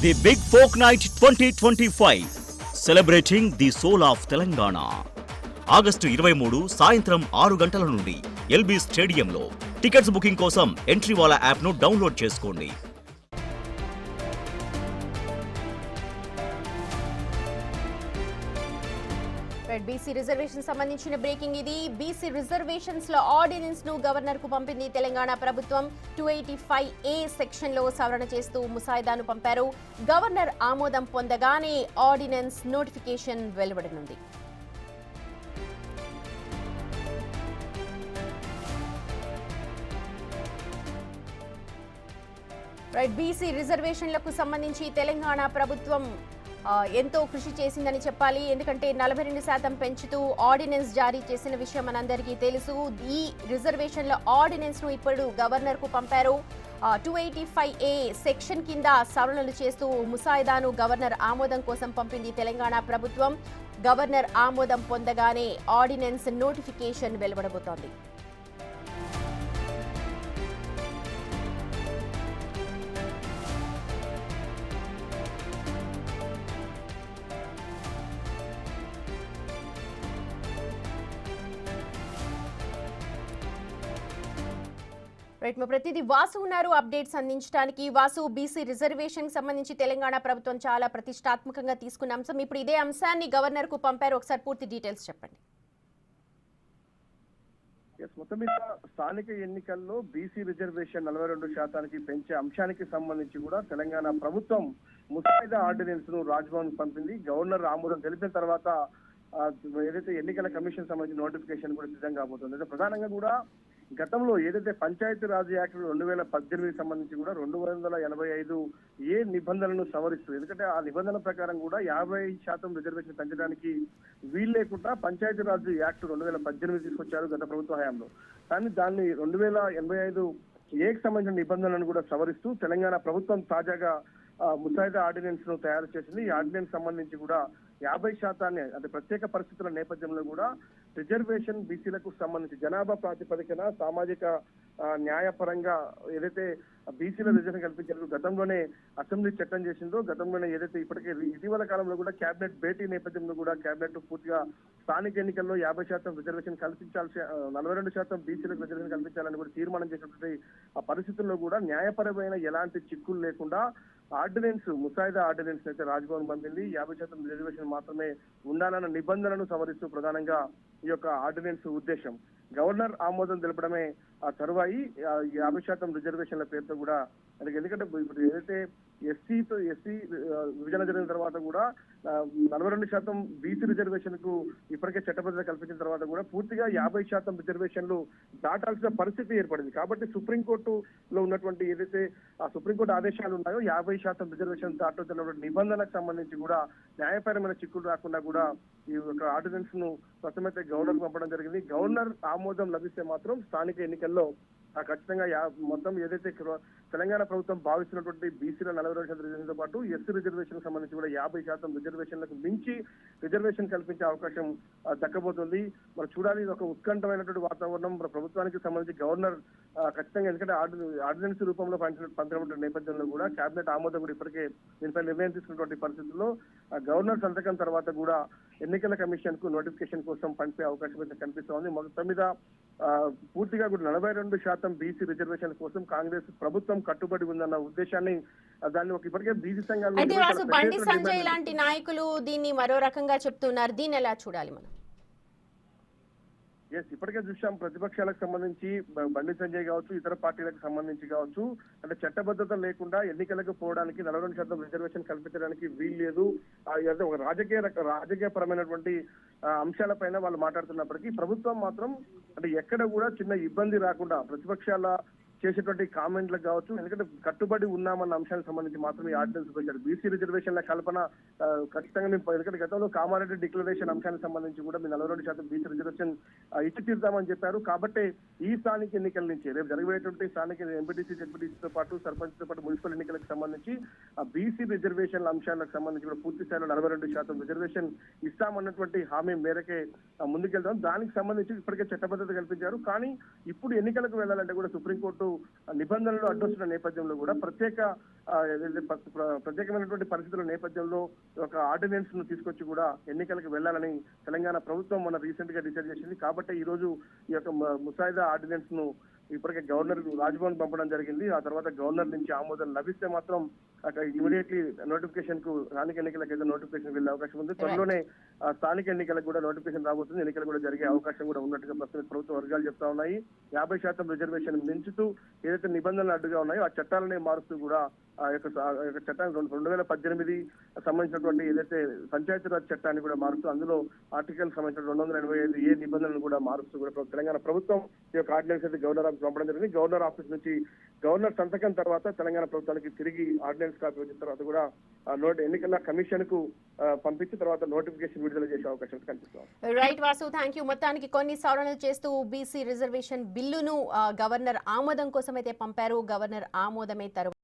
The big folk night 2025 celebrating the soul of Telangana. August 23 సాయంత్రం 6 గంటల నుండి ఎల్బీ స్టేడియంలో. టికెట్స్ బుకింగ్ కోసం ఎంట్రీ వాలా యాప్ను డౌన్లోడ్ చేసుకోండి. బీసీ రిజర్వేషన్ సంబంధించిన బ్రేకింగ్ ఇది. బీసీ రిజర్వేషన్స్ లో ఆర్డినెన్స్ ను గవర్నర్ కు పంపింది తెలంగాణ ప్రభుత్వం. 285A సెక్షన్ లో సవరణ చేస్తూ ముసాయిదాను పంపారు. గవర్నర్ ఆమోదం పొందగానే ఆర్డినెన్స్ నోటిఫికేషన్ వెలువడనుంది. బీసీ రిజర్వేషన్లకు సంబంధించి తెలంగాణ ప్రభుత్వం ఎంతో కృషి చేసిందని చెప్పాలి. ఎందుకంటే 42% పెంచుతూ ఆర్డినెన్స్ జారీ చేసిన విషయం మనందరికీ తెలుసు. ఈ రిజర్వేషన్ల ఆర్డినెన్స్ ను ఇప్పుడు గవర్నర్ కు పంపారు. 285A సెక్షన్ కింద సవరణలు చేస్తూ ముసాయిదాను గవర్నర్ ఆమోదం కోసం పంపింది తెలంగాణ ప్రభుత్వం. గవర్నర్ ఆమోదం పొందగానే ఆర్డినెన్స్ నోటిఫికేషన్ వెలువడబోతోంది. మా ప్రతినిధి వాసు ఉన్నారు అప్డేట్స్ అందించడానికి. వాసు, బీసీ రిజర్వేషన్ సంబంధించి తెలంగాణ ప్రభుత్వం చాలా ప్రతిష్టాత్మకంగా తీసుకున్న అంశం. ఇప్పుడు ఇదే అంశాన్ని గవర్నర్ కు పంపారు. ఒకసారి పూర్తి డీటెయిల్స్ చెప్పండి. మొత్తం మీద స్థానిక ఎన్నికల్లో బీసీ రిజర్వేషన్ 42% పెంచే అంశానికి సంబంధించి కూడా తెలంగాణ ప్రభుత్వం ముసాయిదా ఆర్డినెన్స్ ను రాజ్భవన్ పంపింది. గవర్నర్ ఆమోదం తెలిపిన తర్వాత ఏదైతే ఎన్నికల కమిషన్ సంబంధించిన నోటిఫికేషన్ కూడా సిద్ధం కాబోతుంది. అయితే ప్రధానంగా కూడా గతంలో ఏదైతే పంచాయతీ రాజ్ యాక్ట్ 2018 సంబంధించి కూడా 285A నిబంధనలను సవరిస్తూ, ఎందుకంటే ఆ నిబంధనల ప్రకారం కూడా 50% రిజర్వేషన్ పెంచడానికి వీలు లేకుండా పంచాయతీ రాజ్ యాక్ట్ 2018 తీసుకొచ్చారు గత ప్రభుత్వ హయాంలో. కానీ దాన్ని 2085A సంబంధించిన నిబంధనలను కూడా సవరిస్తూ తెలంగాణ ప్రభుత్వం తాజాగా ముసాయిదా ఆర్డినెన్స్ ను తయారు చేసింది. ఈ ఆర్డినెన్స్ సంబంధించి కూడా 50% అంటే ప్రత్యేక పరిస్థితుల నేపథ్యంలో కూడా రిజర్వేషన్ బీసీలకు సంబంధించి జనాభా ప్రాతిపదికన సామాజిక న్యాయపరంగా ఏదైతే బీసీల రిజర్వేషన్ కల్పించారు గతంలోనే అసెంబ్లీ చట్టం చేసిందో, గతంలోనే ఏదైతే ఇప్పటికే ఇటీవల కాలంలో కూడా కేబినెట్ భేటీ నేపథ్యంలో కూడా కేబినెట్ పూర్తిగా స్థానిక ఎన్నికల్లో 50% రిజర్వేషన్ కల్పించాల్సి 42% బీసీలకు రిజర్వేషన్ కల్పించాలని కూడా తీర్మానం చేసినటువంటి ఆ పరిస్థితుల్లో కూడా న్యాయపరమైన ఎలాంటి చిక్కులు లేకుండా ఆర్డినెన్స్ ముసాయిదా ఆర్డినెన్స్ అయితే రాజ్భవన్ పంపింది. 50% రిజర్వేషన్ మాత్రమే ఉండాలన్న నిబంధనలను సవరిస్తూ ప్రధానంగా ఈ యొక్క ఆర్డినెన్స్ ఉద్దేశం. గవర్నర్ ఆమోదం తెలపడమే ఆ తరువాయి 50% రిజర్వేషన్ల పేరుతో కూడా, ఎందుకంటే ఇప్పుడు ఏదైతే ఎస్సీ విభజన జరిగిన తర్వాత కూడా 42% బీసీ రిజర్వేషన్ కు ఇప్పటికే చట్టబద్ధత కల్పించిన తర్వాత కూడా పూర్తిగా 50% రిజర్వేషన్లు దాటాల్సిన పరిస్థితి ఏర్పడింది. కాబట్టి సుప్రీంకోర్టులో ఉన్నటువంటి ఏదైతే ఆ సుప్రీంకోర్టు ఆదేశాలు ఉన్నాయో 50% రిజర్వేషన్ దాటుతున్నటువంటి నిబంధనలకు సంబంధించి కూడా న్యాయపరమైన చిక్కులు రాకుండా కూడా ఈ యొక్క ఆర్డినెన్స్ ను ప్రస్తుతమైతే గవర్నర్ పంపడం జరిగింది. గవర్నర్ ఆమోదం లభిస్తే మాత్రం స్థానిక ఎన్నికల్లో ఖచ్చితంగా మొత్తం ఏదైతే తెలంగాణ ప్రభుత్వం భావిస్తున్నటువంటి బీసీల 42% రిజర్వేషన్తో పాటు ఎస్సీ రిజర్వేషన్ సంబంధించి కూడా 50% రిజర్వేషన్లకు మించి రిజర్వేషన్ కల్పించే అవకాశం దక్కబోతుంది. మనం చూడాలి. ఇది ఒక ఉత్కంఠమైనటువంటి వాతావరణం ప్రభుత్వానికి సంబంధించి గవర్నర్ ఖచ్చితంగా, ఎందుకంటే ఆర్డినెన్స్ రూపంలో పంపినటువంటి నేపథ్యంలో కూడా కేబినెట్ ఆమోదం కూడా ఇప్పటికే దీనిపై నిర్ణయం తీసుకున్నటువంటి పరిస్థితుల్లో గవర్నర్ సంతకం తర్వాత కూడా ఎన్నికల కమిషన్ కు నోటిఫికేషన్ కోసం పంపే అవకాశం అయితే కనిపిస్తోంది. మొత్తం మీద పూర్తిగా కూడా 42% బీసీ రిజర్వేషన్ కోసం కాంగ్రెస్ ప్రభుత్వం కట్టుబడి ఉందన్న ఉద్దేశాన్ని దాన్ని ఇప్పటికే బీసీ సంఘాలు బండి సంజయ్ లాంటి నాయకులు దీన్ని మరో రకంగా చెప్తున్నారు. దీన్ని ఎలా చూడాలి మనం? ఇప్పటికే చూసాం, ప్రతిపక్షాలకు సంబంధించి బండి సంజయ్ కావచ్చు, ఇతర పార్టీలకు సంబంధించి కావచ్చు, అంటే చట్టబద్ధత లేకుండా ఎన్నికలకు పోవడానికి 42% రిజర్వేషన్ కల్పించడానికి వీలు లేదు. ఒక రాజకీయపరమైనటువంటి అంశాలపైన వాళ్ళు మాట్లాడుతున్నప్పటికీ ప్రభుత్వం మాత్రం అంటే ఎక్కడ కూడా చిన్న ఇబ్బంది రాకుండా ప్రతిపక్షాల చేసేటువంటి కామెంట్లకు కావచ్చు, ఎందుకంటే కట్టుబడి ఉన్నామన్న అంశానికి సంబంధించి మాత్రం ఈ ఆర్డినెన్స్ వచ్చారు. బీసీ రిజర్వేషన్ల కల్పన ఖచ్చితంగా మేము, ఎందుకంటే గతంలో కామారెడ్డి డిక్లరేషన్ అంశానికి సంబంధించి కూడా మేము 42% బీసీ రిజర్వేషన్ ఇచ్చి తీరుతామని చెప్పారు. కాబట్టి ఈ స్థానిక ఎన్నికల నుంచి రేపు జరగబోయేటువంటి స్థానిక ఎంపీటీసీ జెడ్పీటీసీతో పాటు సర్పంచ్తో పాటు మున్సిపల్ ఎన్నికలకు సంబంధించి ఆ బీసీ రిజర్వేషన్ల అంశాలకు సంబంధించి కూడా పూర్తి స్థాయిలో 42% రిజర్వేషన్ ఇస్తామన్నటువంటి హామీ మేరకే ముందుకెళ్తాం. దానికి సంబంధించి ఇప్పటికే చట్టబద్ధత కల్పించారు. కానీ ఇప్పుడు ఎన్నికలకు వెళ్లాలంటే కూడా సుప్రీంకోర్టు నిబంధనలు అడ్డొస్తున్న నేపథ్యంలో కూడా ప్రత్యేకమైనటువంటి పరిస్థితుల నేపథ్యంలో ఒక ఆర్డినెన్స్ ను తీసుకొచ్చి కూడా ఎన్నికలకు వెళ్లాలని తెలంగాణ ప్రభుత్వం మన రీసెంట్ గా డిసైడ్ చేసింది. కాబట్టి ఈ రోజు ఈ యొక్క ముసాయిదా ఆర్డినెన్స్ ను ఇప్పటికే గవర్నర్ రాజ్భవన్ పంపడం జరిగింది. ఆ తర్వాత గవర్నర్ నుంచి ఆమోదం లభిస్తే మాత్రం అక్కడ ఇమీడియట్లీ నోటిఫికేషన్ కు స్థానిక ఎన్నికలకు అయితే నోటిఫికేషన్ వెళ్లే అవకాశం ఉంది. త్వరలోనే స్థానిక ఎన్నికలకు కూడా నోటిఫికేషన్ రాబోతుంది. ఎన్నికలు కూడా జరిగే అవకాశం కూడా ఉన్నట్టుగా ప్రస్తుత ప్రభుత్వ వర్గాలు చెప్తా ఉన్నాయి. 50% రిజర్వేషన్ మించుతూ ఏదైతే నిబంధనలు అడ్డుగా ఉన్నాయో ఆ చట్టాలనే మారుస్తూ కూడా ఆ యొక్క చట్టాన్ని 2018 సంబంధించినటువంటి ఏదైతే పంచాయతీరాజ్ చట్టాన్ని కూడా మారుస్తూ అందులో ఆర్టికల్ సంబంధించిన 285 ఏ నిబంధనలు కూడా మారుస్తూ కూడా తెలంగాణ ప్రభుత్వం ఈ యొక్క ఆర్డినెన్స్ అయితే గవర్నర్ ఆఫీస్ పంపడం జరిగింది. గవర్నర్ ఆఫీస్ నుంచి గవర్నర్ సంతకం తర్వాత తెలంగాణ ప్రభుత్వానికి తిరిగి ఆర్డినెన్స్ కాపీ వచ్చిన తర్వాత కూడా ఎన్నికల కమిషన్ కు పంపించిన తర్వాత నోటిఫికేషన్ విడుదల చేసే అవకాశం కనిపిస్తుంది. Right Vasu, thank you. మొత్తానికి కొన్ని సవరణలు చేస్తూ బీసీ రిజర్వేషన్ బిల్లును గవర్నర్ ఆమోదం కోసం అయితే పంపారు. గవర్నర్ ఆమోదమే తరువాత